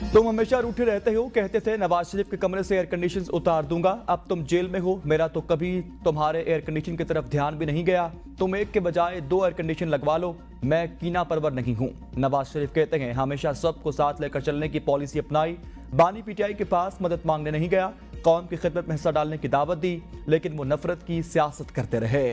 तुम हमेशा रूठे रहते हो, कहते थे नवाज शरीफ के कमरे से एयर कंडीशन उतार दूंगा। अब तुम जेल में हो, मेरा तो कभी तुम्हारे एयर कंडीशन की तरफ ध्यान भी नहीं गया। तुम एक के बजाय 2 एयर कंडीशन लगवा लो, मैं कीना परवर नहीं हूं। नवाज शरीफ कहते हैं हमेशा सबको साथ लेकर चलने की पॉलिसी अपनाई। बानी पीटीआई के पास मदद मांगने नहीं गया, कौम की खिदमत में हिस्सा डालने की दावत दी, लेकिन वो नफरत की सियासत करते रहे।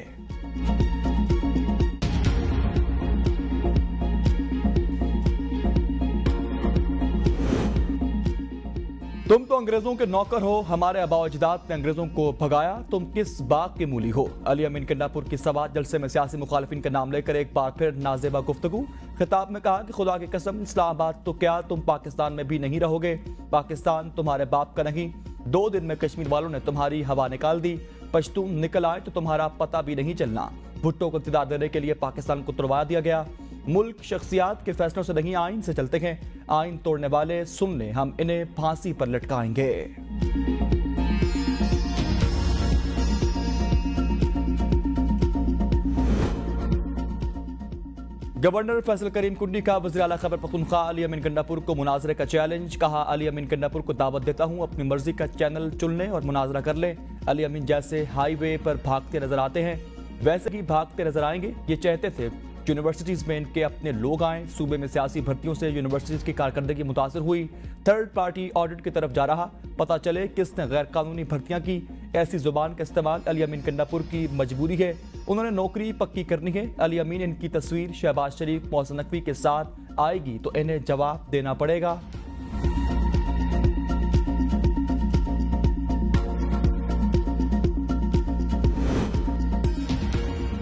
तुम तो अंग्रेजों के नौकर हो, हमारे आबाओ अजदाद ने अंग्रेजों को भगाया, तुम किस बाग के मूली हो। अली अमीन कंडापुर की सवात जलसे में सियासी मुखालिफिन का नाम लेकर एक बार फिर नाजेबा गुफ्तगू। खिताब में कहा कि खुदा की कसम, इस्लामाबाद तो क्या तुम पाकिस्तान में भी नहीं रहोगे। पाकिस्तान तुम्हारे बाप का नहीं। 2 दिन में कश्मीर वालों ने तुम्हारी हवा निकाल दी। पश्तून निकल आए तो तुम्हारा पता भी नहीं चलना। भुट्टो को इक़्तिदार देने के लिए पाकिस्तान को तुड़वा दिया गया। मुल्क शख्सियात के फैसलों से नहीं, आइन से चलते हैं। आइन तोड़ने वाले सुन ले, हम इन्हें फांसी पर लटकाएंगे। गवर्नर फैसल करीम कुंडी का वज़ीर आला खैबर पख्तूनख्वा अली अमीन कंडापुर को मुनाजरे का चैलेंज। कहा अली अमीन कंडापुर को दावत देता हूं, अपनी मर्जी का चैनल चुन लें और मुनाजरा कर लें। अली अमीन जैसे हाईवे पर भागते नजर आते हैं, वैसे ही भागते नजर आएंगे। ये चाहते थे यूनिवर्सिटीज में इनके अपने लोग आए। सूबे में सियासी भर्तियों से यूनिवर्सिटीज की कारकर्दगी मुतासर हुई। थर्ड पार्टी ऑडिट की तरफ जा रहा, पता चले किसने गैर कानूनी भर्तियां की। ऐसी जुबान का इस्तेमाल अली अमीन कंडापुर की मजबूरी है, उन्होंने नौकरी पक्की करनी है। अली अमीन इनकी तस्वीर शहबाज शरीफ, मोहसिन नकवी के साथ आएगी तो इन्हें जवाब देना पड़ेगा।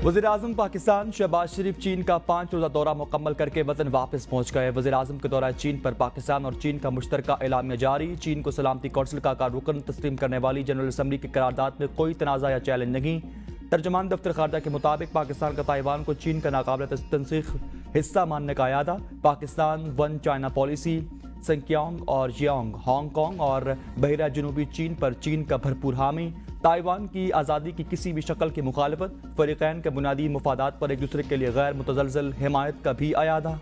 वज़ीर आज़म पाकिस्तान शहबाज शरीफ चीन का 5 रोज़ा दौरा मुकम्मल करके वतन वापस पहुंच गए। वज़ीर आज़म के दौरा चीन पर पाकिस्तान और चीन का मुश्तरका एलामिया जारी। चीन को सलामती कौंसिल का रुकन तस्लीम करने वाली जनरल असम्बली की करारदाद में कोई तनाज़ा या चैलेंज नहीं। तर्जुमान दफ्तर खारजा के मुताबिक पाकिस्तान का ताइवान को चीन का नाकाबिल तंसीख हिस्सा मानने का अयादा। पाकिस्तान 1 चाइना पॉलिसी, संक्यांग और जियांग हांगकांग और बहरा जनूबी चीन पर चीन का भरपूर हामी। ताइवान की आज़ादी की किसी भी शक्ल की मुखालफत, फरीकैन के बुनियादी मुफादात पर एक दूसरे के लिए गैर मुतज़लज़ल हिमायत का भी अयादा।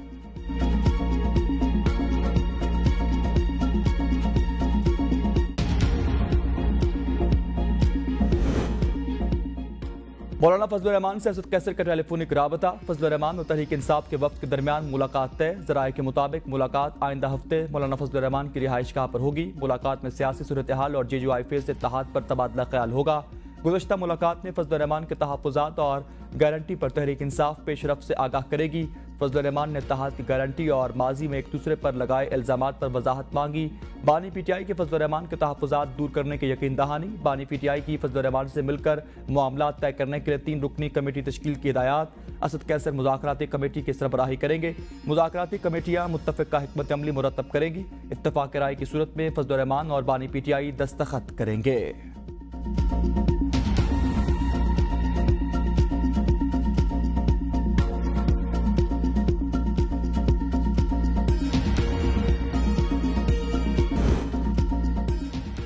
मौलाना फजलुर रहमान से असद कैसर का टेलीफोनिक राबता। फजलुर रहमान और तहरीक इंसाफ के वक्त के दरमियान मुलाकात तय। ज़राए के मुताबिक मुलाकात आइंदा हफ्ते मौलाना फजलुर रहमान की रिहाइश गाह पर होगी। मुलाकात में सियासी सूरत हाल और JJI फेज इत्तेहाद पर तबादला ख्याल होगा। गुज़श्ता मुलाकात में फजलुर रहमान के तहफ़्फ़ुज़ात और गारंटी पर तहरीक इंसाफ पेशरफ से आगाह करेगी। फजलुर रहमान ने इत्तेहाद की गारंटी और माजी में एक दूसरे पर लगाए इल्ज़ामात पर वजाहत मांगी। बानी पीटीआई के फजलुर रहमान के तहफ़्फ़ुज़ात दूर करने की यकीन दहानी। बानी पीटीआई की फजलुर रहमान से मिलकर मामलात तय करने के लिए 3 रुकनी कमेटी तश्कील की हिदायत। असद कैसर मुज़ाकराती कमेटी की सरबराही करेंगे। मुज़ाकराती कमेटियाँ मुत्तफ़िक़ा हिकमत अमली मुरतब करेंगी। इत्तफ़ाक़ राय की सूरत में फजलुर रहमान और बानी पीटीआई दस्तखत करेंगे।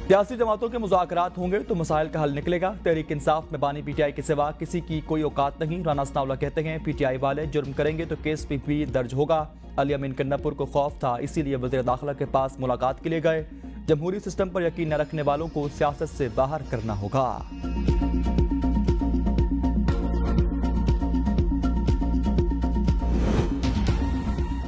सियासी जमातों के मुज़ाकरात होंगे तो मसाइल का हल निकलेगा। तहरीक इंसाफ में बानी पीटीआई के सिवा किसी की कोई औकात नहीं। राना सनाउल्लाह कहते हैं पीटीआई वाले जुर्म करेंगे तो केस भी दर्ज होगा। अली अमीन कंडापुर को खौफ था, इसीलिए वज़ीर दाखिला के पास मुलाकात के लिए गए। जमहूरी सिस्टम पर यकीन न रखने वालों को सियासत से बाहर करना होगा।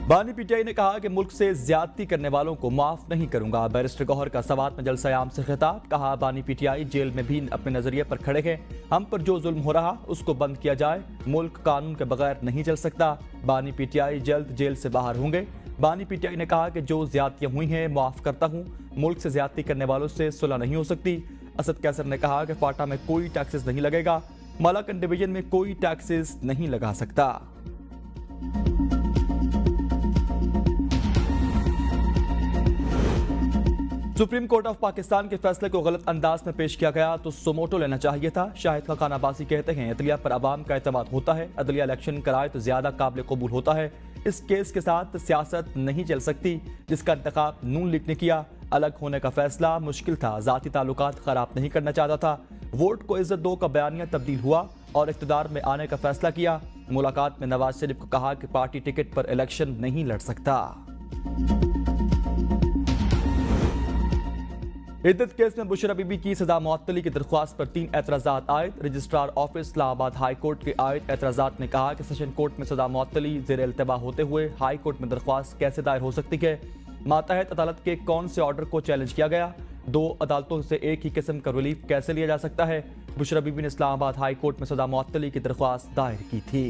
बानी पीटीआई ने कहा कि मुल्क से ज्यादती करने वालों को माफ नहीं करूंगा। बैरिस्टर गौहर का सवात में जलसा-ए-आम से खिताब। कहा बानी पीटीआई जेल में भी अपने नजरिए पर खड़े हैं। हम पर जो जुल्म हो रहा उसको बंद किया जाए। मुल्क कानून के बगैर नहीं चल सकता। बानी पीटीआई जल्द जेल से बाहर होंगे। बानी पीटीआई ने कहा कि जो ज्यादतियां हुई हैं माफ करता हूं। मुल्क से ज्यादती करने वालों से सुलह नहीं हो सकती। असद कैसर ने कहा कि फाटा में कोई टैक्सेस नहीं लगेगा। मलाकन डिवीजन में कोई टैक्सेस नहीं लगा सकता। सुप्रीम कोर्ट ऑफ पाकिस्तान के फैसले को गलत अंदाज में पेश किया गया तो सुमोटो लेना चाहिए था। शाहिद खान अब्बासी कहते हैं अदलिया पर अवाम का एतमाद होता है। अदलिया इलेक्शन कराए तो ज्यादा काबिल कबूल होता है। इस केस के साथ सियासत नहीं चल सकती जिसका इंतखाब नून लीग ने किया। अलग होने का फैसला मुश्किल था। जाती ताल्लुकात खराब नहीं करना चाहता था। वोट को इज्जत दो का बयानिया तब्दील हुआ और इख्तिदार में आने का फैसला किया। मुलाकात में नवाज शरीफ को कहा कि पार्टी टिकट पर इलेक्शन नहीं लड़ सकता। इद्दत केस में बुशरा बीबी की सजा मुअत्तली की दरख्वास्त पर 3 एतराज़ात आयद। Registrar office Islamabad high court के आयद एतराज़ात ने कहा कि सेशन कोर्ट में सजा मुअत्तली ज़ेर इल्तवा होते हुए हाई कोर्ट में दरख्वास्त कैसे दायर हो सकती है। मातहत अदालत के कौन से ऑर्डर को चैलेंज किया गया। 2 अदालतों से एक ही किस्म का रिलीफ कैसे लिया जा सकता है। बुशरा बीबी ने इस्लामाबाद हाई कोर्ट में सजा मुअत्तली की दरख्वास्त दायर की थी।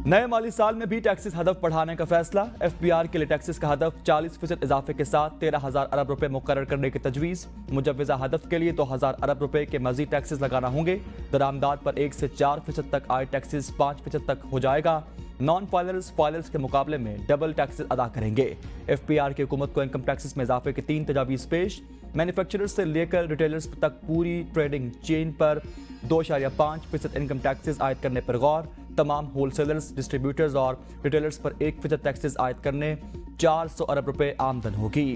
नए माली साल में भी टैक्सेस हदफ बढ़ाने का फैसला। FBR के लिए टैक्सेस का हदफ 40% इजाफे के साथ 13,000 अरब रुपए मुकर्रर करने की तजवीज़। मुजव्वज़ा हदफ के लिए 2,000 अरब रुपए के मजीद टैक्सेस लगाना होंगे। दरामदाद पर 1 से 4% तक आय टैक्सेस 5% तक हो जाएगा। नॉन फाइलर्स के मुकाबले में डबल टैक्सेस अदा करेंगे। FBR की हुकूमत को इनकम टैक्सेस में इजाफे की 3 तजावीज़ पेश। मैन्युफैक्चरर्स से लेकर रिटेलर्स तक पूरी ट्रेडिंग चेन पर 2.5% इनकम टैक्सेस आयद करने पर गौर। तमाम होलसेलर्स, डिस्ट्रीब्यूटर्स और रिटेलर्स पर 1% टैक्सेस आयद करने 400 अरब रुपए आमदन होगी।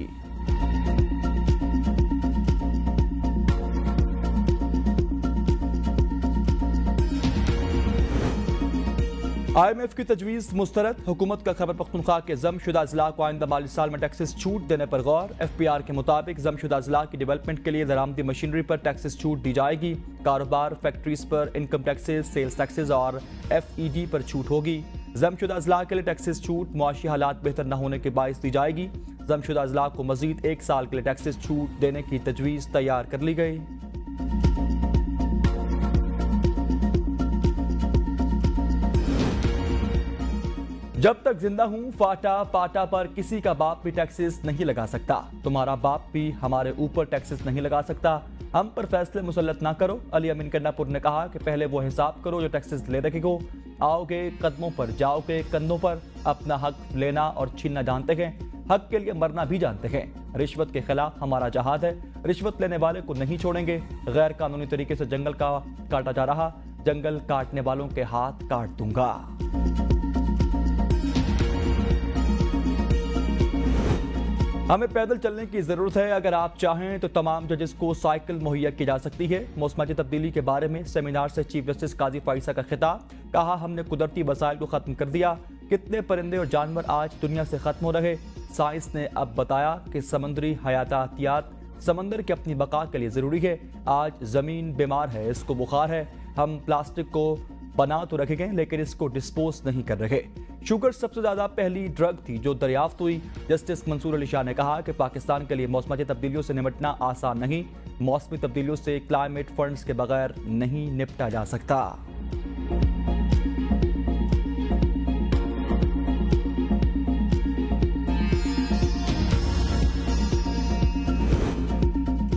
IMF की तजवीज़ मुस्तरद। हुकूमत का खैबर पख्तूनख्वा के जमशुदा अजला को आइंदा माली साल में टैक्सेस छूट देने पर गौर। FBR के मुताबिक जमशुदा अजला की डेवलपमेंट के लिए दरामदी मशीनरी पर टैक्सेस छूट दी जाएगी। कारोबार, फैक्ट्रीज पर इनकम टैक्सेस, सेल्स टैक्सेस और FED पर छूट होगी। जमशुदा अजला के लिए टैक्सेस छूट मुआशी हालात बेहतर न होने के बायस दी जाएगी। जमशुदा अजला को मजीद 1 साल के लिए टैक्सेस छूट देने की तजवीज़ तैयार कर ली गई। जब तक जिंदा हूं फाटा पाटा पर किसी का बाप भी टैक्सेस नहीं लगा सकता। तुम्हारा बाप भी हमारे ऊपर टैक्सेस नहीं लगा सकता। हम पर फैसले मुसल्लत ना करो। अली अमीन कन्नापुर ने कहा कि पहले वो हिसाब करो जो टैक्सेस ले रखे हो। आओगे कदमों पर, जाओगे कंधों पर। अपना हक लेना और छीनना जानते हैं, हक के लिए मरना भी जानते हैं। रिश्वत के खिलाफ हमारा जहाद है। रिश्वत लेने वाले को नहीं छोड़ेंगे। गैर कानूनी तरीके से जंगल का काटा जा रहा, जंगल काटने वालों के हाथ काट दूंगा। हमें पैदल चलने की जरूरत है। अगर आप चाहें तो तमाम जजेस को साइकिल मुहैया की जा सकती है। मौसमाती तब्दीली के बारे में सेमिनार से चीफ जस्टिस काजी फाइसा का खिताब। कहा, हमने कुदरती वसाइल को खत्म कर दिया। कितने परिंदे और जानवर आज दुनिया से खत्म हो रहे। साइंस ने अब बताया कि समंदरी हयातातियात समंदर की अपनी बका के लिए जरूरी है। आज जमीन बीमार है, इसको बुखार है। हम प्लास्टिक को बना तो रखे गए लेकिन इसको डिस्पोज नहीं कर रहे। शुगर सबसे ज्यादा पहली ड्रग थी जो दरियाफ्त हुई। जस्टिस मंसूर अली शाह ने कहा कि पाकिस्तान के लिए मौसमाती तब्दीलियों से निपटना आसान नहीं। मौसमी तब्दीलियों से क्लाइमेट फंड्स के बगैर नहीं निपटा जा सकता।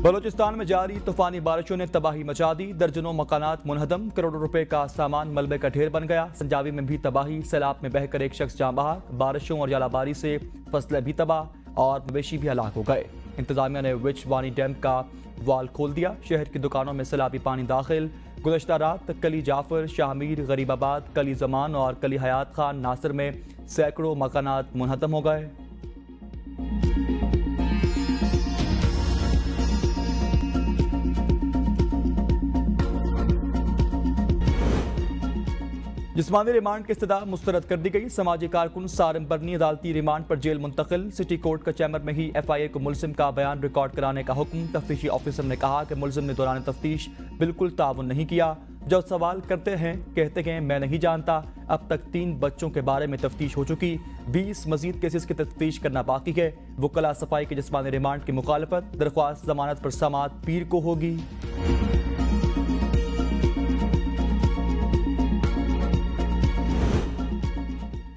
बलोचिस्तान में जारी तूफानी बारिशों ने तबाही मचा दी। दर्जनों मकानात मुनहदम, करोड़ों रुपए का सामान मलबे का ढेर बन गया। संजावी में भी तबाही, सैलाब में बहकर एक शख्स जान बहा। बारिशों और जलाबारी से फसलें भी तबाह और मवेशी भी हलाक हो गए। इंतजामिया ने विच वानी डैम का वाल खोल दिया। शहर की दुकानों में सैलाबी पानी दाखिल। गुज़श्ता रात कली जाफर, शाहमीर, गरीबाबाद, कली जमान और कली हयात खान नासिर में सैकड़ों मकानात मुनहदम हो गए। जिस्मानी रिमांड की इस्तदा मुस्तरद कर दी गई। समाजी कारकुन सारिम बरनी अदालती रिमांड पर जेल मुंतकिल। सिटी कोर्ट का चैम्बर में ही FIA को मुलजिम का बयान रिकॉर्ड कराने का हुक्म। तफ्तीशी ऑफिसर ने कहा कि मुलजिम ने दौरान तफ्तीश बिल्कुल ताउन नहीं किया। जब सवाल करते हैं कहते हैं मैं नहीं जानता। अब तक 3 बच्चों के बारे में तफ्तीश हो चुकी। 20 मजीद केसेस की तफ्तीश करना बाकी है। वकला सफाई के जिस्मानी रिमांड की मुखालफत। दरख्वास्त जमानत पर समाअत पीर को होगी।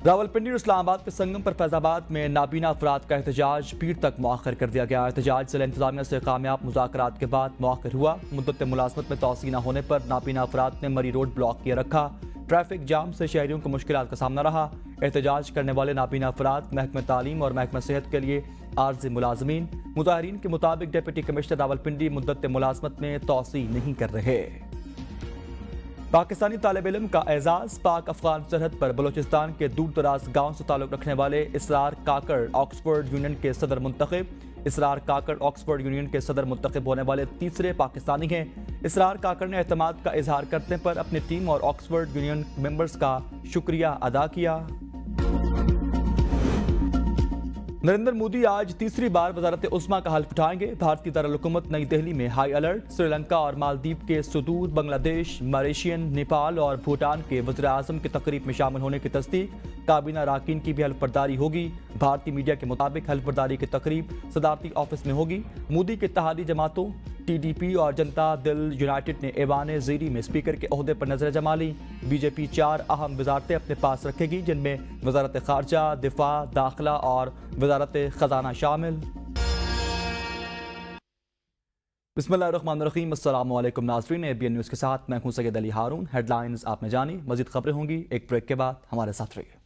रावलपिंडी और इस्लामाबाद के संगम पर फैजाबाद में नाबीना अफराद का एहतजाज पीर तक मुअख्खर कर दिया गया। एहतजाज जिला इंतजामिया से कामयाब मुज़ाकरात के बाद मुअख्खर हुआ। मुद्दत मुलाजमत में तौसी न होने पर नाबीना अफराद ने मरी रोड ब्लॉक किए रखा। ट्रैफिक जाम से शहरियों को मुश्किलात का सामना रहा। एहतजाज करने वाले नाबीना अफराद महकमा तालीम और महकमा सेहत के लिए आर्जी मुलाजमीन। मुजाहिरीन के मुताबिक डिप्टी कमिश्नर रावलपिंडी मुद्दत मुलाजमत में तौसी नहीं कर रहे। पाकिस्तानी तालिब इल्म का एजाज। पाक अफगान सरहद पर बलोचिस्तान के दूर दराज गाँव से ताल्लुक रखने वाले इसरार काकड़ ऑक्सफोर्ड यूनियन के सदर मुंतखब। इसरार काकड़ ऑक्सफोर्ड यूनियन के सदर मुंतखब होने वाले तीसरे पाकिस्तानी हैं। इसरार काकड़ ने एतमाद का इजहार करने पर अपनी टीम और ऑक्सफोर्ड यूनियन मेंबर्स का शुक्रिया अदा किया। नरेंद्र मोदी आज तीसरी बार वजारत उस्मा का हल्फ उठाएंगे। भारतीय दारुल-हुकूमत नई दिल्ली में हाई अलर्ट। श्रीलंका और मालदीव के सुदूर बांग्लादेश, मलेशियन, नेपाल और भूटान के वज़ीर आज़म की तकरीब में शामिल होने की तस्दीक। काबीना अरकान की भी हल्फ बर्दारी होगी। भारतीय मीडिया के मुताबिक हल्फ बर्दारी की तकरीब सदारती ऑफिस में होगी। मोदी के इत्तेहादी जमातों TDP और जनता दल यूनाइटेड ने ऐवान ज़ीरी में स्पीकर के ओहदे पर नजर जमा ली। बीजेपी 4 अहम वजारतें अपने पास रखेगी, जिनमें वजारत खारजा, दिफा, दाखिला और वजारत खजाना शामिल। बिस्मिल्लाहिर्रहमानिर्रहीम, अस्सलाम वालेकुम नाज़रीन। ABN न्यूज़ के साथ मैं हूं सैयद अली हारून। हेडलाइंस आपने जानी, मज़ीद खबरें होंगी एक ब्रेक के बाद, हमारे साथ रहिए।